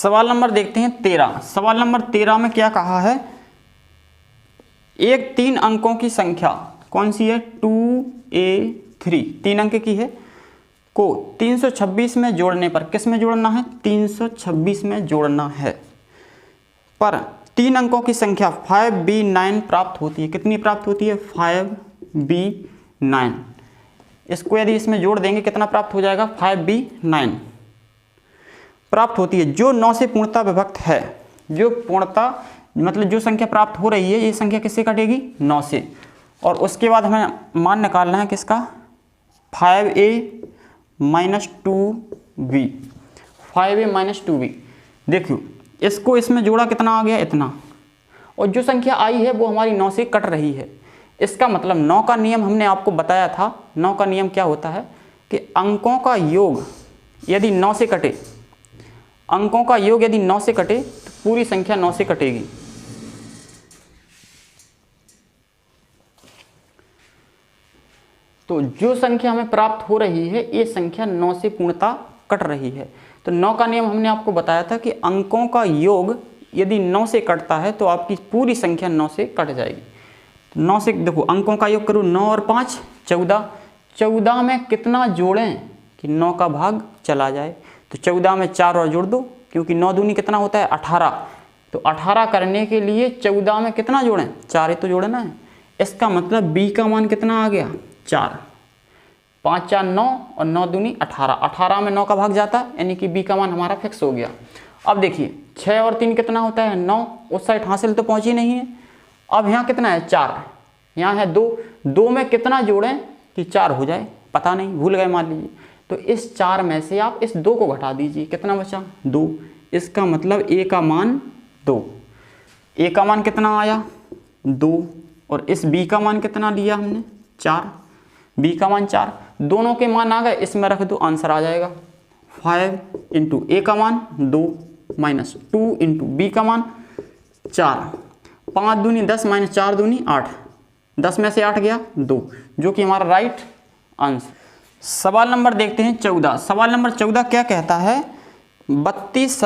सवाल नंबर देखते हैं 13। सवाल नंबर 13 में क्या कहा है, एक 3 अंकों की संख्या कौन सी है 2a3 3 अंक की है को 326 में जोड़ने पर, किस में जोड़ना है 326 में जोड़ना है, पर 3 अंकों की संख्या 5b9 प्राप्त होती है। कितनी प्राप्त होती है 5b9। इसको यदि इसमें जोड़ देंगे कितना प्राप्त हो जाएगा 5b9 प्राप्त होती है, जो 9 से पूर्णतः विभक्त है। जो पूर्णतः मतलब जो संख्या प्राप्त हो रही है ये संख्या किससे कटेगी 9 से। और उसके बाद हमें मान निकालना है किसका 5a minus 2b, 5a minus 2b। देखियो इसको इसमें जोड़ा कितना आ गया इतना, और जो संख्या आई है वो हमारी 9 से कट रही है। इसका मतलब 9 का नियम हमने आपको बताया था। 9 का नियम क्या होता है कि अंकों का योग यदि 9 से कटे, अंकों का योग यदि 9 से कटे तो पूरी संख्या 9 से कटेगी। तो जो संख्या हमें प्राप्त हो रही है ये संख्या 9 से पूर्णतः कट रही है। तो 9 का नियम हमने आपको बताया था कि अंकों का योग यदि 9 से कटता है तो आपकी पूरी संख्या 9 से कट जाएगी। 9 से देखो अंकों का योग करो 9 और 5 14, 14 में कितना जोड़ें कि 9 का भाग चला जाए, तो 14 में 4 और जोड़ दो, क्योंकि 9 दूनी कितना होता है 18। तो 18 करने के लिए 14 में कितना जोड़ें 4 ही तो जोड़ना है। इसका मतलब b का मान कितना आ गया 4, 5 4 9 और 9 दूनी 18, 18 में 9 का भाग जाता है, यानी कि b का मान हमारा फिक्स हो गया। अब देखिए 6 और 3 कितना होता है 9, उस साइड हासिल तो पहुंची नहीं है। अब यहाँ कितना है 4, यहाँ है 2, 2 में कितना जोड़ें कि 4 हो जाए, पता नहीं भूल गए मान लीजिए। तो इस 4 में से आप इस 2 को घटा दीजिए, कितना बचा 2। इसका मतलब a का मान 2, a का मान कितना आया 2, और इस b का मान कितना लिया हमने 4, b का मान 4, दोनों के मान आ गए, इसमें रख दो आंसर आ जाएगा 5 इंटू a का मान 2 माइनस 2 इंटू b का मान 4, 5 दूनी 10 माइनस 4 दूनी 8, 10 में से 8 गया 2, जो कि हमारा राइट आंसर। सवाल नंबर देखते हैं 14। सवाल नंबर 14 क्या कहता है 32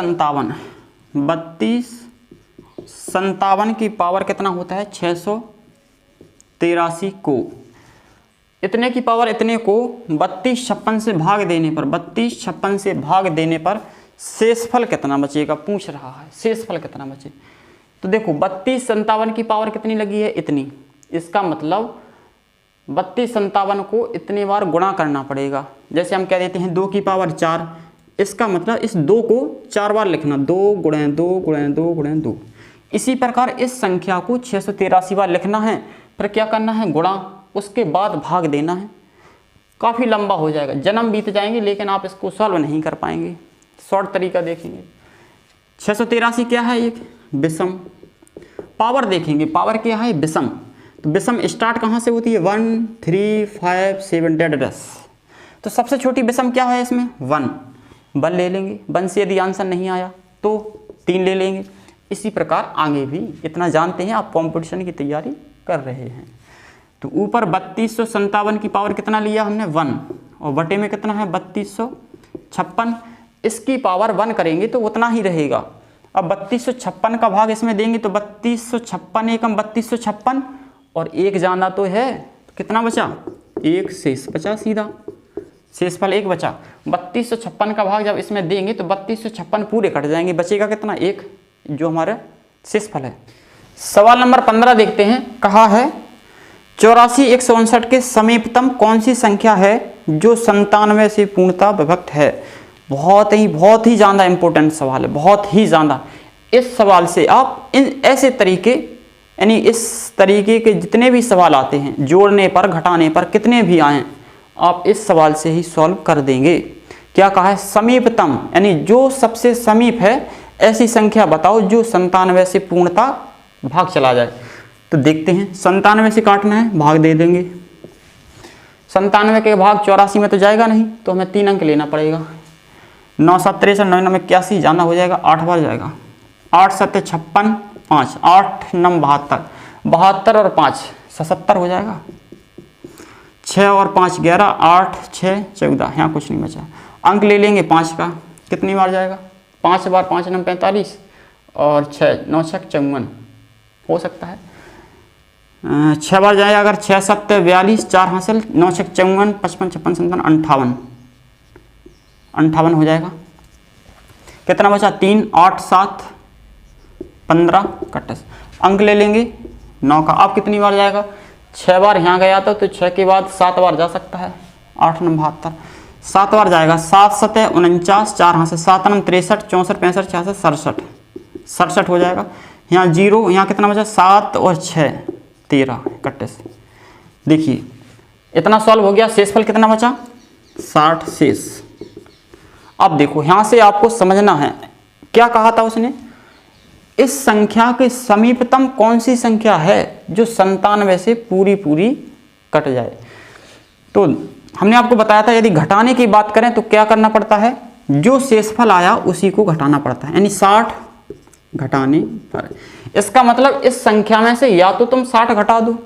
57 की पावर कितना होता है 683 को, इतने की पावर इतने को 32 56 से भाग देने पर, 32 56 से भाग देने पर शेषफल कितना बचेगा पूछ रहा है, शेषफल कितना बचे। तो देखो 32 57 की पावर कितनी लगी है इतनी, इसका मतलब 32 57 को इतने बार गुणा करना पड़ेगा। जैसे हम कह देते हैं 2 की पावर 4, इसका मतलब इस 2 को 4 बार लिखना, 2 गुणे 2 गुणे 2 गुणे 2। इसी प्रकार इस संख्या को 683 बार लिखना है, फिर क्या करना है गुणा, उसके बाद भाग देना है। काफ़ी लंबा हो जाएगा, जन्म बीत जाएंगे, लेकिन आप इसको सॉल्व नहीं कर पाएंगे। शॉर्ट तरीका देखेंगे। 683 क्या है एक विषम, पावर देखेंगे पावर क्या है विषम। तो विषम स्टार्ट कहाँ से होती है 1 3 5 7 10। तो सबसे छोटी विषम क्या है इसमें 1 ले लेंगे, 1 से यदि आंसर नहीं आया तो 3 ले लेंगे। इसी प्रकार आगे भी इतना जानते हैं, आप कंपटीशन की तैयारी कर रहे हैं। तो ऊपर 3257 की पावर कितना लिया हमने 1, और बटे में कितना है 3256, इसकी पावर 1 करेंगे तो उतना ही रहेगा। अब 3256 का भाग इसमें देंगे तो 3256 एकम 3256, और एक जाना तो है, कितना बचा 1 शेष बचा, सीधा शेषफल 1 बचा। 3256 का भाग जब इसमें देंगे तो 3256 पूरे कट जाएंगे, बचेगा कितना 1, जो हमारा शेषफल है। सवाल नंबर 15 देखते हैं, कहा है 84 159 के समीपतम कौन सी संख्या है जो 97 से पूर्णतः विभक्त है। बहुत ही ज़्यादा इंपॉर्टेंट सवाल है, बहुत ही ज़्यादा। इस सवाल से आप इन ऐसे तरीके, यानी इस तरीके के जितने भी सवाल आते हैं, जोड़ने पर घटाने पर कितने भी आएँ, आप इस सवाल से ही सॉल्व कर देंगे। क्या कहा है समीपतम, यानी जो सबसे समीप है ऐसी संख्या बताओ जो 97 से पूर्णतः भाग चला जाए। तो देखते हैं 97 से काटना है, भाग दे देंगे। 97 के भाग 84 में तो जाएगा नहीं, तो हमें 3 अंक लेना पड़ेगा। 9 7 63 9 9 81 जाना हो जाएगा, 8 बार जाएगा। 8 7 56 5, 8 9 72, 72 और 5 77 हो जाएगा। 6 और 5 11, 8 6 14, यहाँ कुछ नहीं बचा। अंक ले लेंगे 5 का, कितनी बार जाएगा 5 बार 5 9 45 और 6 9 6 54 हो सकता है। 6 बार जाए अगर 6 7 42 4 हासिल 9 6 54 55 56 57 58 हो जाएगा। कितना बचा 3 8 7 15 कट्टस। अंक ले लेंगे 9 का। अब कितनी बार जाएगा 6 बार यहाँ गया था तो 6 के बाद 7 बार जा सकता है। 8 9 72 7 बार जाएगा। 7 7 49 4 हाथ से 7 9 63 64 65 66 67 67 हो जाएगा। यहाँ 0 यहाँ कितना बचा 7 और 6 13 कट्टे से। देखिए इतना सॉल्व हो गया। शेषफल कितना बचा 60 शेष। अब देखो यहाँ से आपको समझना है क्या कहा था उसने, इस संख्या के समीपतम कौन सी संख्या है जो 97 से पूरी पूरी कट जाए। तो हमने आपको बताया था यदि घटाने की बात करें तो क्या करना पड़ता है, जो शेषफल आया उसी को घटाना पड़ता है, यानी 60 घटाने पर। इसका मतलब इस संख्या में से या तो तुम 60 घटा दो,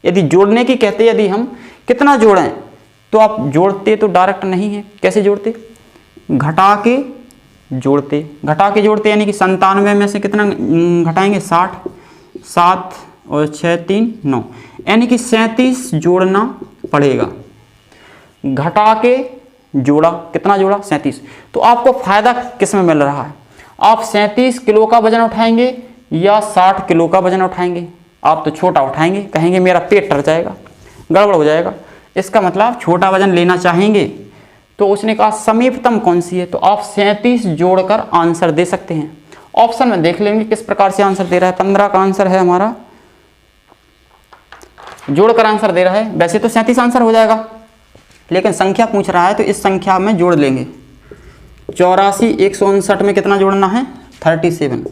यदि जोड़ने की कहते यदि हम कितना जोड़ें तो आप जोड़ते तो डायरेक्ट नहीं है, कैसे जोड़ते घटा के जोड़ते यानी कि 97 में से कितना घटाएंगे 60 7 और 6 3 9 यानी कि 37 जोड़ना पड़ेगा। घटा के जोड़ा कितना जोड़ा 37। तो आपको फायदा किस में मिल रहा है, आप 37 किलो का वजन उठाएंगे या 60 किलो का वजन उठाएंगे। आप तो छोटा उठाएंगे, कहेंगे मेरा पेट टर जाएगा, गड़बड़ हो जाएगा। इसका मतलब आप छोटा वजन लेना चाहेंगे। तो उसने कहा समीपतम कौन सी है, तो आप 37 जोड़कर आंसर दे सकते हैं। ऑप्शन में देख लेंगे किस प्रकार से आंसर दे रहा है। 15 का आंसर है हमारा, जोड़कर आंसर दे रहा है। वैसे तो 37 आंसर हो जाएगा, लेकिन संख्या पूछ रहा है तो इस संख्या में जोड़ लेंगे। 84 159 में कितना जोड़ना है 37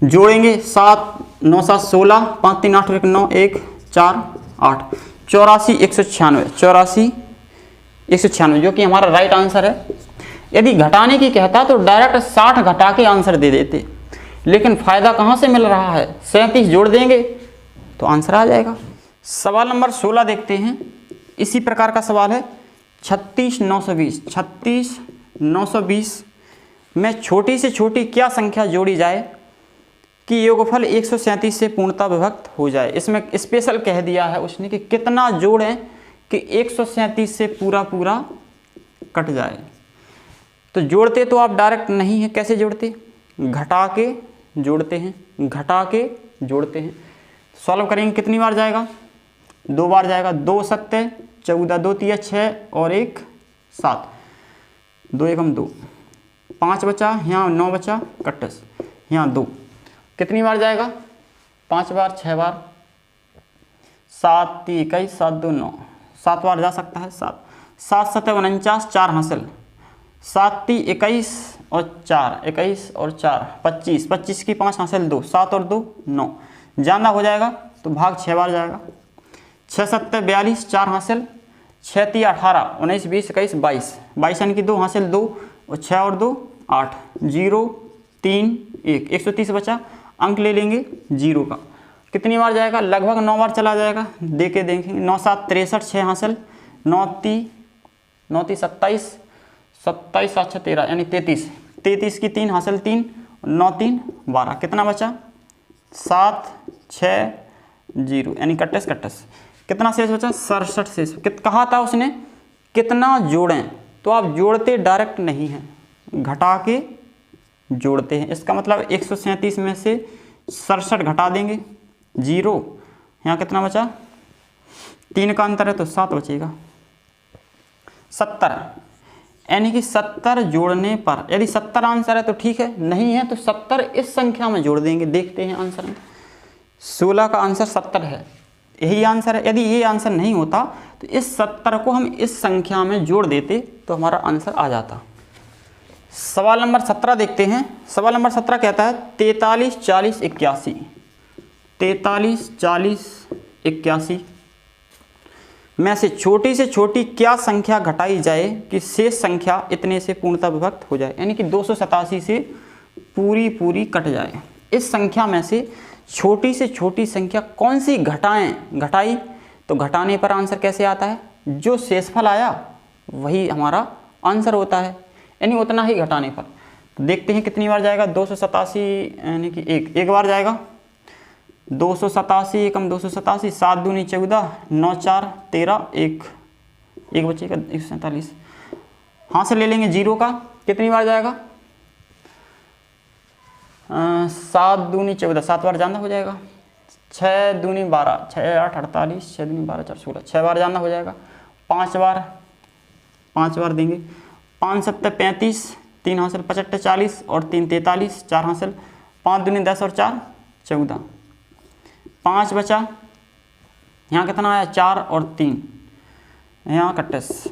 जोड़ेंगे। 7 9 7 16 5 3 8 1 9 1 4 8 84 196 जो कि हमारा राइट आंसर है। यदि घटाने की कहता तो डायरेक्ट 60 घटा के आंसर दे देते, लेकिन फायदा कहाँ से मिल रहा है 37 जोड़ देंगे तो आंसर आ जाएगा। सवाल नंबर 16 देखते हैं। इसी प्रकार का सवाल है 36 920 में छोटी से छोटी क्या संख्या जोड़ी जाए कि योगफल 137 से पूर्णतः विभक्त हो जाए। इसमें स्पेशल कह दिया है उसने कि कितना जोड़ें कि 137 से पूरा पूरा कट जाए। तो जोड़ते तो आप डायरेक्ट नहीं है, कैसे जोड़ते घटा के जोड़ते हैं। सॉल्व करेंगे कितनी बार जाएगा 2 बार जाएगा। 2 7 14 2 3 6 और 1 7 2 1 2 5 बचा, यहाँ 9 बचा कट्टस, यहाँ 2 कितनी बार जाएगा 5 बार 6 बार 7 3 21 7 2 9 7 बार जा सकता है। 7 7 7 49 4 हासिल 7 3 21 और 4 21 और 4 25 25 की 5 हासिल 2 7 और 2 9 ज़्यादा हो जाएगा तो भाग 6 बार जाएगा। 6 7 42 4 हासिल 6 3 18 19 20 21 22 यानी कि 2 हासिल 2 और 6 और 2 8 0 3 1 130 बचा। अंक ले लेंगे 0 का। कितनी बार जाएगा लगभग 9 बार चला जाएगा, दे के देखेंगे। 9 7 63 6 हासिल 9 3 27 27 7 6 13 यानी 33 की 3 हासिल 3 9 3 12 कितना बचा 7 6 0 यानी कट्टस कितना शेष बचा 67 शेष। कहा था उसने कितना जोड़ें, तो आप जोड़ते डायरेक्ट नहीं हैं, घटा के जोड़ते हैं। इसका मतलब 137 में से 67 घटा देंगे 0, यहाँ कितना बचा 3 का अंतर है तो 7 बचेगा। 70 यानी कि 70 जोड़ने पर, यदि 70 आंसर है तो ठीक है, नहीं है तो 70 इस संख्या में जोड़ देंगे। देखते हैं आंसर में 16 का आंसर 70 है, यही आंसर है। यदि ये आंसर नहीं होता तो इस 70 को हम इस संख्या में जोड़ देते तो हमारा आंसर आ जाता। सवाल नंबर 17 देखते हैं। सवाल नंबर 17 कहता है 43 40 81 43 40 81 में से छोटी क्या संख्या घटाई जाए कि शेष संख्या इतने से पूर्णतः विभक्त हो जाए, यानी कि 287 से पूरी कट जाए। इस संख्या में से छोटी संख्या कौन सी घटाई तो घटाने पर आंसर कैसे आता है, जो शेषफल आया वही हमारा आंसर होता है, यानी उतना ही घटाने पर। तो देखते हैं कितनी बार जाएगा। 287 यानी कि एक बार जाएगा। 287 एकम 287, 7 दूनी 14, 9 4 13, एक बचेगा 147। हाँ से ले लेंगे जीरो का, कितनी बार जाएगा? 7 दूनी 14, 7 बार जाना हो जाएगा। 6 दूनी 12, 6 8 48, 6 दूनी 12 4 16, 6 बार जाना हो जाएगा। 5 बार देंगे। 5 7 35, 3 हासिल 75 40 और 3 43, 4 हासिल, 5 दूनी 10 और 4 14, 5 बचा। यहाँ कितना आया? 4 और 3, यहाँ 28।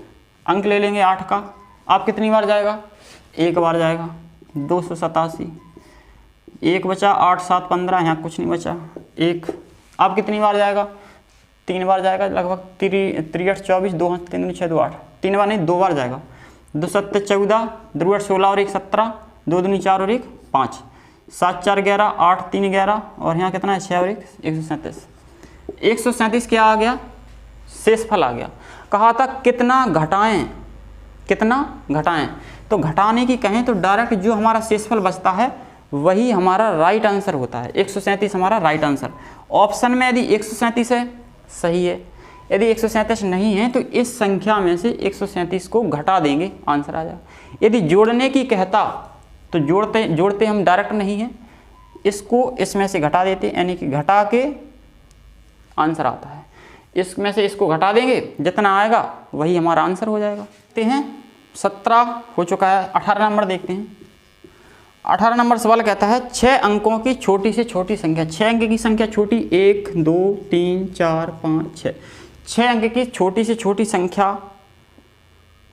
अंक ले लेंगे 8 का। आप कितनी बार जाएगा? एक बार जाएगा। 287, एक बचा। 8 7 15, यहाँ कुछ नहीं बचा, एक। आप कितनी बार जाएगा? 3 बार जाएगा लगभग। 3 8 24, 2 3 6 2 8, 3 बार नहीं 2 बार जाएगा। 2 7 14, 2 8 16 और 1 17, 2 दूनी 4 और 1 5, 7 4 11, 8 3 11 और यहाँ कितना है? 6 और 1 137। 137 क्या आ गया? शेषफल आ गया। कहा था कितना घटाएं, तो घटाने की कहें तो डायरेक्ट जो हमारा शेषफल बचता है वही हमारा राइट आंसर होता है। 137 हमारा राइट आंसर। ऑप्शन में यदि 137 है सही है, यदि 137 नहीं है तो इस संख्या में से 137 को घटा देंगे, आंसर आ जाएगा। यदि जोड़ने की कहता तो जोड़ते हम डायरेक्ट नहीं है, इसको इसमें से घटा देते, यानी कि घटा के आंसर आता है। इसमें से इसको घटा देंगे, जितना आएगा वही हमारा आंसर हो जाएगा। देखते हैं 17 हो चुका है। 18 नंबर देखते हैं। 18 नंबर सवाल कहता है 6 अंकों की छोटी से छोटी संख्या। 6 अंक की संख्या छोटी 1 2 3 4 5 6। 6 अंक की छोटी से छोटी संख्या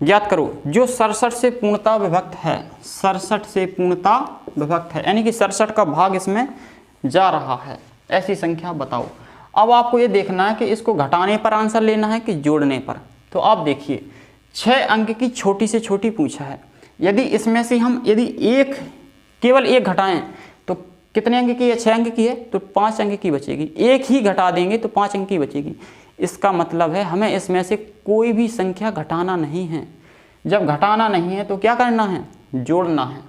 ज्ञात करो जो 67 से पूर्णतः विभक्त है। 67 से पूर्णतः विभक्त है, यानी कि 67 का भाग इसमें जा रहा है। ऐसी संख्या बताओ। अब आपको ये देखना है कि इसको घटाने पर आंसर लेना है कि जोड़ने पर। तो आप देखिए 6 अंक की छोटी से छोटी पूछा है। यदि इसमें से हम केवल एक घटाएं तो कितने अंक की है? 6 अंक की है तो 5 अंक की बचेगी। एक ही घटा देंगे तो 5 अंक की बचेगी। इसका मतलब है हमें इसमें से कोई भी संख्या घटाना नहीं है। जब घटाना नहीं है तो क्या करना है? जोड़ना है।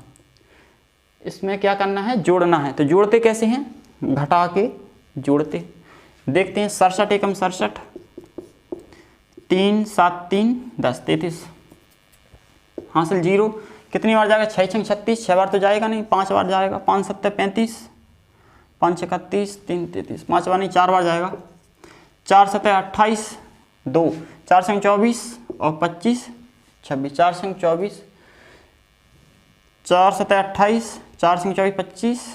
इसमें क्या करना है? जोड़ना है। तो जोड़ते कैसे हैं? घटा के जोड़ते। देखते हैं 67 एकम 67, 3 7 3 10 33, हासिल 0। कितनी बार जाएगा? 6 6 36, 6 बार तो जाएगा नहीं, 5 बार जाएगा। 5 7 35, 5 31, 3 33, 5 बार नहीं 4 बार जाएगा। 4 7 28, 2, 4 संग 24 और 25 26, 4 संग 24, 4 7 28, 4 संग 24 25,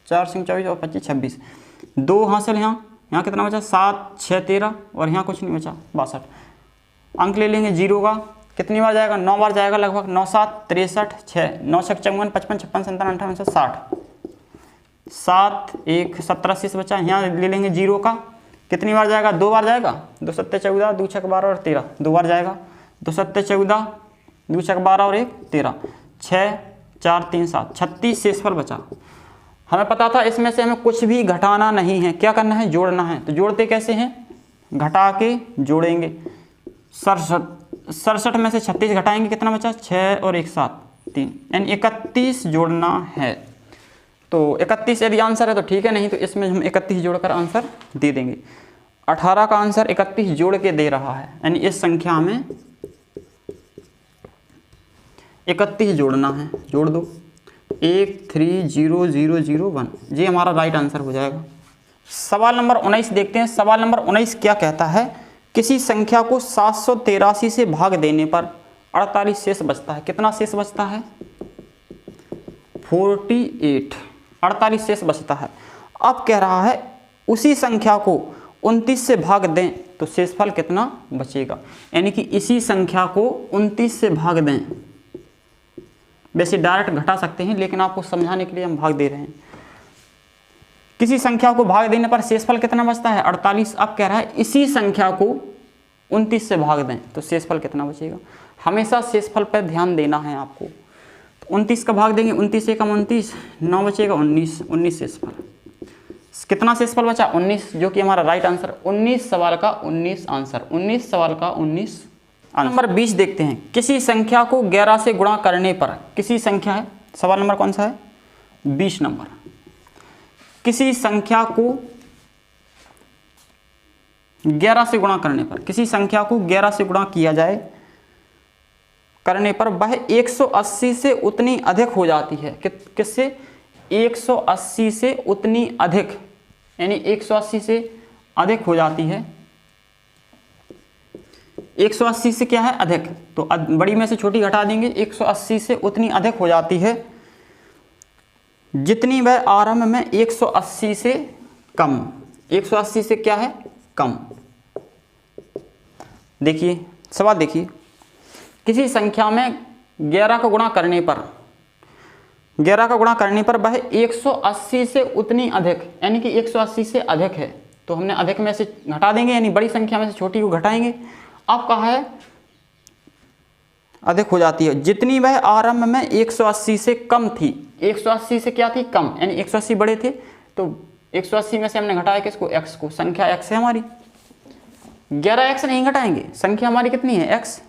4 संग 24 और 25 26, 2 हासिल। यहाँ कितना बचा? 7 6 13 और यहाँ कुछ नहीं बचा, 62। अंक ले लेंगे 0 का। कितनी बार जाएगा? 9 बार जाएगा लगभग। 9 7 63, 6 9 6 54 55 56 57 58 60, 7 1 17 शेष बचा। यहाँ ले लेंगे 0 का। कितनी बार जाएगा? 2 बार जाएगा। 2 7 14, 2 6 12 और 13, 2 बार जाएगा। 2 7 14, 2 6 12 और 1 13, 6 4 3 7 36 शेषफल बचा। हमें पता था इसमें से हमें कुछ भी घटाना नहीं है, क्या करना है? जोड़ना है। तो जोड़ते कैसे हैं? घटा के जोड़ेंगे। 67 में से 36 घटाएंगे, कितना बचा? 6 और 1 7 3, यानी 31 जोड़ना है। तो 31 यदि आंसर है तो ठीक है, नहीं तो इसमें हम 31 जोड़कर आंसर दे देंगे। 18 का आंसर 31 जोड़ के दे रहा है, यानी इस संख्या में 31 जोड़ना है। जोड़ दो। 1 3 0 0 0 1, ये हमारा राइट आंसर हो जाएगा। सवाल नंबर 19 देखते हैं। सवाल नंबर 19 क्या कहता है? किसी संख्या को 783 से भाग देने पर 48 शेष बचता है। कितना शेष बचता है? 48, 48 शेष बचता है। अब कह रहा है उसी संख्या को 29 से भाग दें तो शेषफल कितना बचेगा। यानी कि इसी संख्या को 29 से भाग दें। वैसे डायरेक्ट घटा सकते हैं, लेकिन आपको समझाने के लिए हम भाग दे रहे हैं। किसी संख्या को भाग देने पर शेषफल कितना बचता है? 48। अब कह रहा है इसी संख्या को 29 से भाग दें तो शेषफल कितना बचेगा। हमेशा शेषफल पर ध्यान देना है आपको। तो 29 का भाग देंगे, 29 एकम 29, 9 बचेगा 19, 19 शेषफल। कितना शेषफल बचा? 19, जो कि हमारा राइट आंसर। 19 सवाल का 19 आंसर। 19 सवाल का 19 आंसर। नंबर 20 देखते हैं। किसी संख्या को 11 से गुणा करने पर, किसी संख्या है सवाल नंबर कौन सा है? 20 नंबर। किसी संख्या को 11 से गुणा करने पर, किसी संख्या को 11 से गुणा किया जाए करने पर वह 180 से उतनी अधिक हो जाती है। किससे? 180 से उतनी अधिक, यानी 180 से अधिक हो जाती है। 180 से क्या है? अधिक। तो बड़ी में से छोटी घटा देंगे, 180 से उतनी अधिक हो जाती है जितनी वह आरंभ में 180 से कम। 180 से क्या है? कम। देखिए सवाल देखिए, किसी संख्या में 11 का गुणा करने पर, 11 का गुणा करने पर वह 180 से उतनी अधिक, यानी कि 180 से अधिक है। तो हमने अधिक में से घटा देंगे, यानी बड़ी संख्या में से छोटी को घटाएंगे। अब कहा है अधिक हो जाती है जितनी वह आरंभ में 180 से कम थी। 180 से क्या थी? कम, यानी 180 बड़े थे, तो 180 में से हमने घटाया किसको? x को। संख्या x है हमारी, 11x नहीं घटाएंगे, संख्या हमारी कितनी है? x,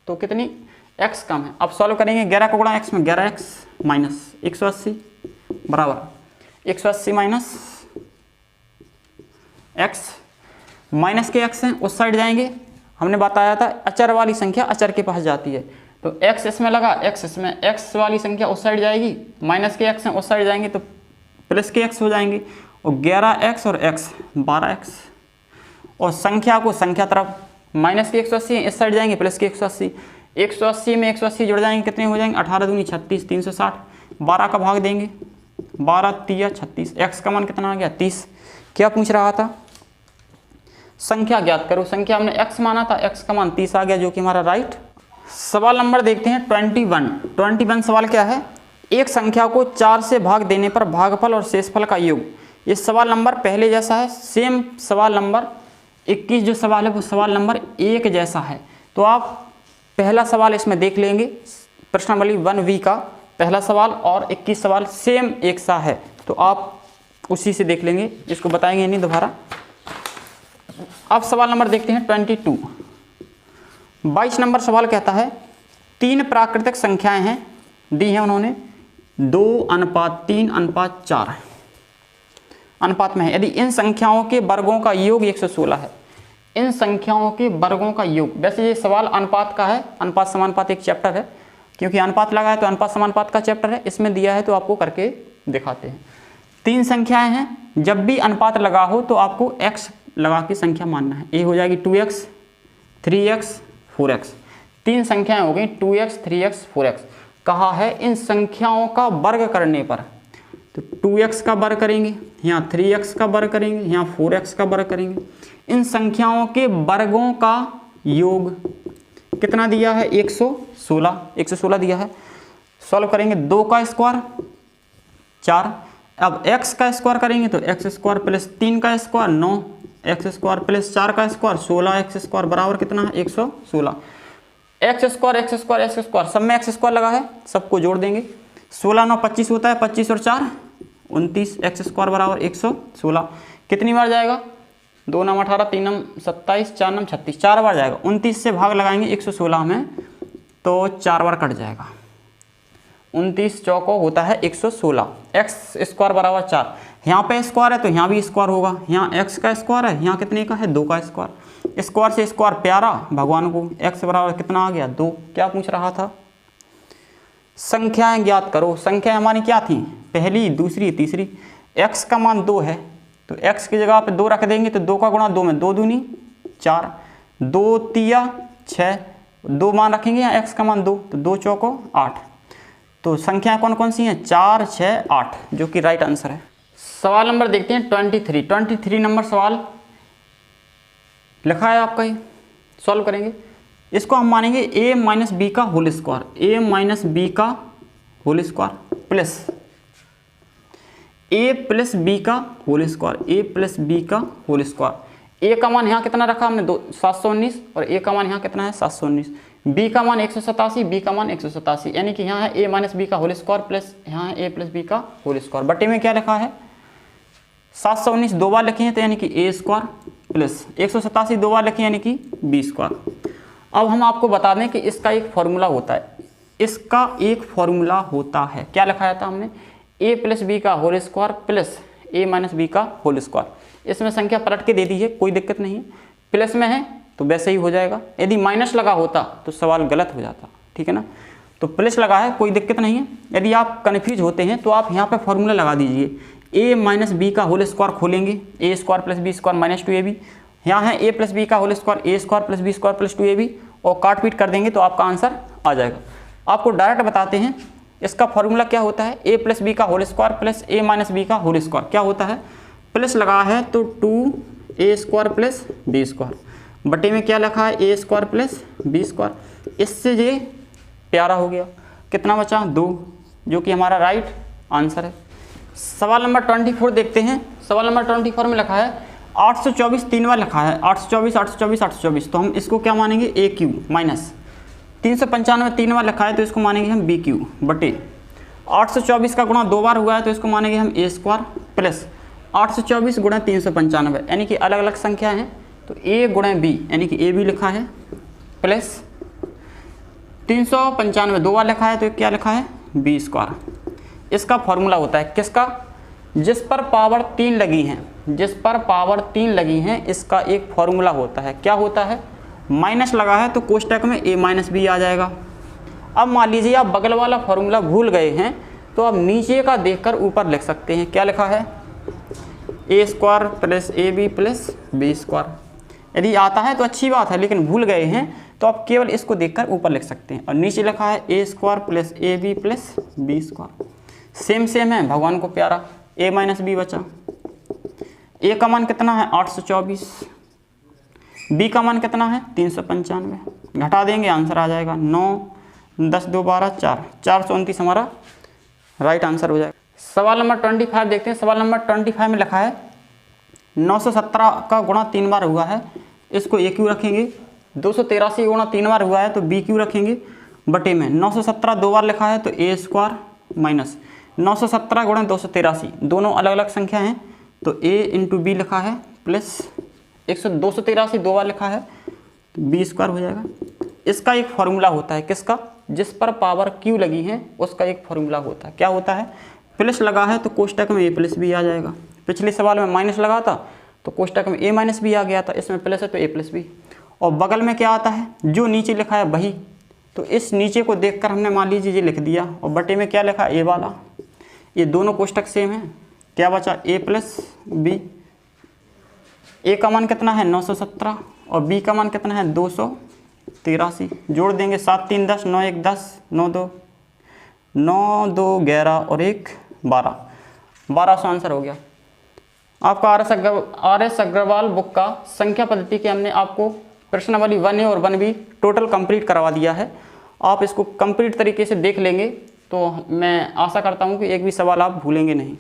तो कितनी? x कम है। अब सॉल्व करेंगे 11 का गुणा x में, 11x माइनस 180 बराबर 180 माइनस x, माइनस के x हैं उस साइड जाएंगे। हमने बताया था अचर वाली संख्या अचर के पास जाती है, तो x इसमें लगा, x इसमें, x वाली संख्या उस साइड जाएगी, माइनस के x हैं उस साइड जाएंगे तो प्लस के x हो जाएंगे, और 11x और x 12x, और संख्या को संख्या तरफ माइनस के 180 इस साइड जाएंगे, प्लस के 180, 180 में 180 जुड़ जाएंगे, कितने हो जाएंगे? 18 दूनी 36, 360, 12 का भाग देंगे, 12 तिया 36, x का मान कितना आ गया? 30। क्या पूछ रहा था? संख्या ज्ञात करो। संख्या हमने x माना था, x का मान 30 आ गया, जो कि हमारा राइट। सवाल नंबर देखते हैं 21 सवाल क्या है? एक संख्या को 4 से भाग देने पर भागफल और शेषफल का योग। ये सवाल नंबर पहले जैसा है, सेम सवाल नंबर 21 जो सवाल है वो सवाल नंबर 1 जैसा है। तो आप पहला सवाल इसमें देख लेंगे, प्रश्नावली 1V का पहला सवाल और 21 सवाल सेम एक सा है, तो आप उसी से देख लेंगे, इसको बताएंगे नहीं दोबारा। अब सवाल नंबर देखते हैं 22 नंबर सवाल कहता है 3 प्राकृतिक संख्याएं हैं, दी हैं उन्होंने 2:3:4 अनुपात में है। यदि इन संख्याओं के वर्गों का योग 116 है, इन संख्याओं के वर्गों का योग, वैसे ये सवाल अनुपात का है, अनुपात समानुपात एक चैप्टर है, क्योंकि अनुपात लगा है तो अनुपात समानुपात का चैप्टर है, इसमें दिया है तो आपको करके दिखाते हैं। 3 संख्याएं हैं, जब भी अनुपात लगा हो तो आपको x लगा के संख्या मानना है। ये हो जाएगी 2x 3x 4x, 3 संख्याएं हो गई 2x 3x 4x। कहा है इन संख्याओं का वर्ग करने पर, तो 2x का वर्ग करेंगे, यहाँ 3x का वर्ग करेंगे, यहाँ 4x का वर्ग करेंगे। इन संख्याओं के वर्गों का योग कितना दिया है? 116 दिया है। सॉल्व करेंगे, 2 का स्क्वायर 4, अब x का स्क्वायर करेंगे तो x स्क्वायर प्लस 3 का स्क्वायर 9, x स्क्वायर प्लस 4 का स्क्वायर 16, x स्क्वायर बराबर कितना है? 116। x स्क्वायर सब में x स्क्वायर लगा है, सबको जोड़ देंगे, 16 9 25 होता है, 25 और 4 29, x स्क्वायर बराबर 116। कितनी बार जाएगा? 2 9 18, 3 9 27, 4 9 36, 4 बार जाएगा। 29 से भाग लगाएंगे 116 में तो 4 बार कट जाएगा, 29 चौको होता है 116। x स्क्वायर बराबर 4, यहाँ पे स्क्वायर है तो यहाँ भी स्क्वायर होगा, यहाँ x का स्क्वायर है, यहाँ कितने का है? 2 का स्क्वायर। स्क्वायर से स्क्वायर प्यारा भगवान को, x बराबर कितना आ गया? 2। क्या पूछ रहा था? संख्याएं ज्ञात करो। संख्याएं हमारी क्या थी? पहली, दूसरी, तीसरी। x का मान 2 है तो x की जगह पे 2 रख देंगे, तो 2 का गुणा 2 में 2 दूनी 4, 2 तिया 6, 2 मान रखेंगे यहाँ x का मान 2, तो 2 चौको 8। तो संख्याएं कौन कौन सी हैं? 4 6 8, जो कि राइट आंसर है। सवाल नंबर देखते हैं 23 नंबर सवाल लिखा है आपका, ये सॉल्व करेंगे। इसको हम मानेंगे a माइनस बी का whole square, a minus B का whole square plus a plus B का whole square, a plus B का होल स्क्वायर। a का मान यहाँ कितना रखा हमने? 719, और a का मान यहाँ कितना है? 719। b का मान 187, b का मान 187, यानी कि यहाँ है a माइनस बी का होल स्क्वायर प्लस यहाँ है a प्लस बी का होल स्क्वायर। बटे में क्या लिखा है? 719 2 बार लिखे हैं तो यानी कि a स्क्वायर प्लस 187 2 बार लिखे यानी कि b स्क्वायर। अब हम आपको बता दें कि इसका एक फॉर्मूला होता है, इसका एक फॉर्मूला होता है। क्या लिखा था हमने, a प्लस बी का whole square plus a minus B का होल स्क्वायर। इसमें संख्या पलट के दे दी है, कोई दिक्कत नहीं है। प्लस में है तो वैसे ही हो जाएगा, यदि माइनस लगा होता तो सवाल गलत हो जाता, ठीक है ना। तो प्लस लगा है, कोई दिक्कत नहीं है। यदि आप कन्फ्यूज होते हैं तो आप यहाँ पे फॉर्मूला लगा दीजिए, a माइनस बी का होल स्क्वायर खोलेंगे, A square plus B square minus 2ab। यहाँ है a प्लस बी का whole square, A square plus B square plus 2ab, और काट पीट कर देंगे तो आपका आंसर आ जाएगा। आपको डायरेक्ट बताते हैं इसका फॉर्मूला क्या होता है, a प्लस बी का whole square plus a minus B का होल स्क्वायर। क्या होता है, प्लस लगा है तो 2a square plus B square, बटे में क्या लिखा है, a square plus B square. इससे ये प्यारा हो गया, कितना बचा 2, जो कि हमारा राइट आंसर है। सवाल नंबर 24 देखते हैं। सवाल नंबर 24 में लिखा है 824 3 बार लिखा है, 824 824 824, तो हम इसको क्या मानेंगे, ए क्यू माइनस 395 3 बार लिखा है तो इसको मानेंगे हम बी क्यू, बटे 824 का गुणा 2 बार हुआ है तो इसको मानेंगे हम ए स्क्वायर प्लस 824 गुणा 395, यानी कि अलग अलग संख्या हैं तो a गुणा b, यानी कि ए बी लिखा है, प्लस 395 2 बार लिखा है तो क्या लिखा है, बी स्क्वायर। इसका फॉर्मूला होता है किसका, जिस पर पावर 3 लगी हैं, जिस पर पावर 3 लगी हैं, इसका एक फॉर्मूला होता है। क्या होता है, माइनस लगा है तो कोष्टक में a माइनस बी आ जाएगा। अब मान लीजिए आप बगल वाला फॉर्मूला भूल गए हैं तो आप नीचे का देखकर ऊपर लिख सकते हैं। क्या लिखा है, A square plus A B plus B square. यदि आता है तो अच्छी बात है, लेकिन भूल गए हैं तो आप केवल इसको देखकर ऊपर लिख सकते हैं। और नीचे लिखा है A square plus A B plus B square. Same same है, भगवान को प्यारा, a माइनस बी बचा। a का मान कितना है 824, b का मान कितना है 395, घटा देंगे आंसर आ जाएगा 9 10 2 12 4, 429 हमारा राइट आंसर हो जाएगा। सवाल नंबर 25 देखते हैं। सवाल नंबर 25 में लिखा है 917 का गुणा 3 बार हुआ है, इसको ए क्यू रखेंगे। 283 गुणा 3 बार हुआ है तो बी क्यू रखेंगे, बटे में 917 2 बार लिखा है तो ए स्क्वायर माइनस 917 गुणा 283, दोनों अलग अलग संख्या हैं तो a इंटू बी लिखा है, प्लस 283 2 बार लिखा है तो बी स्क्वायर हो जाएगा। इसका एक फॉर्मूला होता है किसका, जिस पर पावर q लगी है उसका एक फॉर्मूला होता है। क्या होता है, प्लस लगा है तो कोष्टक में a प्लस बी आ जाएगा। पिछले सवाल में माइनस लगा था तो कोष्टक में a माइनस बी आ गया था, इसमें प्लस है तो a प्लस बी। और बगल में क्या आता है, जो नीचे लिखा है वही, तो इस नीचे को देखकर हमने मान लीजिए ये लिख दिया, और बटे में क्या लिखा a वाला। ये दोनों कोष्टक सेम है, क्या बचा a प्लस बी। a का मान कितना है 917 और b का मान कितना है 283, जोड़ देंगे 7 3 10 9 1 10 9 2 11 और 1 12, 1200 आंसर हो गया आपका। आर.एस. अग्रवाल बुक का संख्या पद्धति के हमने आपको प्रश्नावली 1A और 1B टोटल कंप्लीट करवा दिया है। आप इसको कंप्लीट तरीके से देख लेंगे तो मैं आशा करता हूँ कि एक भी सवाल आप भूलेंगे नहीं।